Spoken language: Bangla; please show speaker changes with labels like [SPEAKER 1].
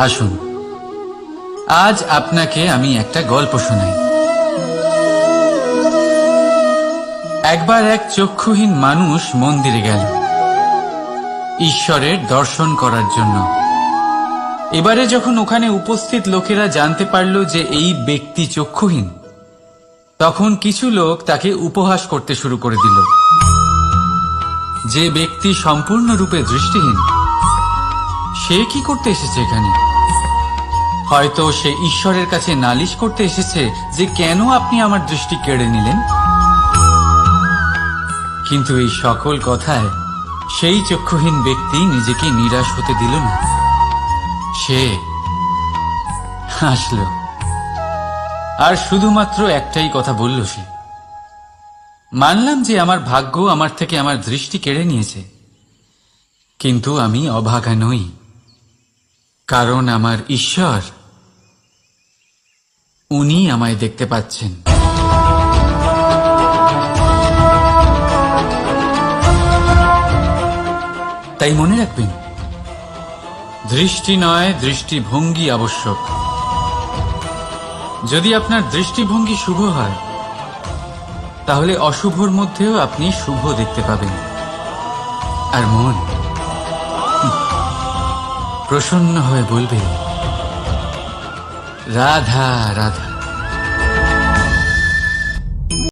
[SPEAKER 1] আসুন, আজ আপনাকে আমি একটা গল্প শোনাই। একবার এক চক্ষুহীন মানুষ মন্দিরে গেল ঈশ্বরের দর্শন করার জন্য। এবারে যখন ওখানে উপস্থিত লোকেরা জানতে পারল যে এই ব্যক্তি চক্ষুহীন, তখন কিছু লোক তাকে উপহাস করতে শুরু করে দিল। যে ব্যক্তি সম্পূর্ণরূপে দৃষ্টিহীন, সে কি করতে এসেছে এখানে? হয়তো সে ঈশ্বরের কাছে নালিশ করতে এসেছে যে কেন আপনি আমার দৃষ্টি কেড়ে নিলেন। কিন্তু এই সকল কথায় সেই চক্ষুহীন ব্যক্তি নিজেকে নিরাশ হতে দিল না। সে হাসল আর শুধুমাত্র একটাই কথা বলল সে, মানলাম যে আমার ভাগ্য আমার থেকে আমার দৃষ্টি কেড়ে নিয়েছে, কিন্তু আমি অভাগা নই, কারণ আমার ঈশ্বর, উনি আমায় দেখতে পাচ্ছেন। তাই মনে রাখবেন, দৃষ্টি নয়, দৃষ্টিভঙ্গি আবশ্যক। যদি আপনার দৃষ্টিভঙ্গি শুভ হয়, তাহলে অশুভর মধ্যেও আপনি শুভ দেখতে পাবেন। আর মন প্রসন্ন হয়ে বলবে, রাধা রাধা।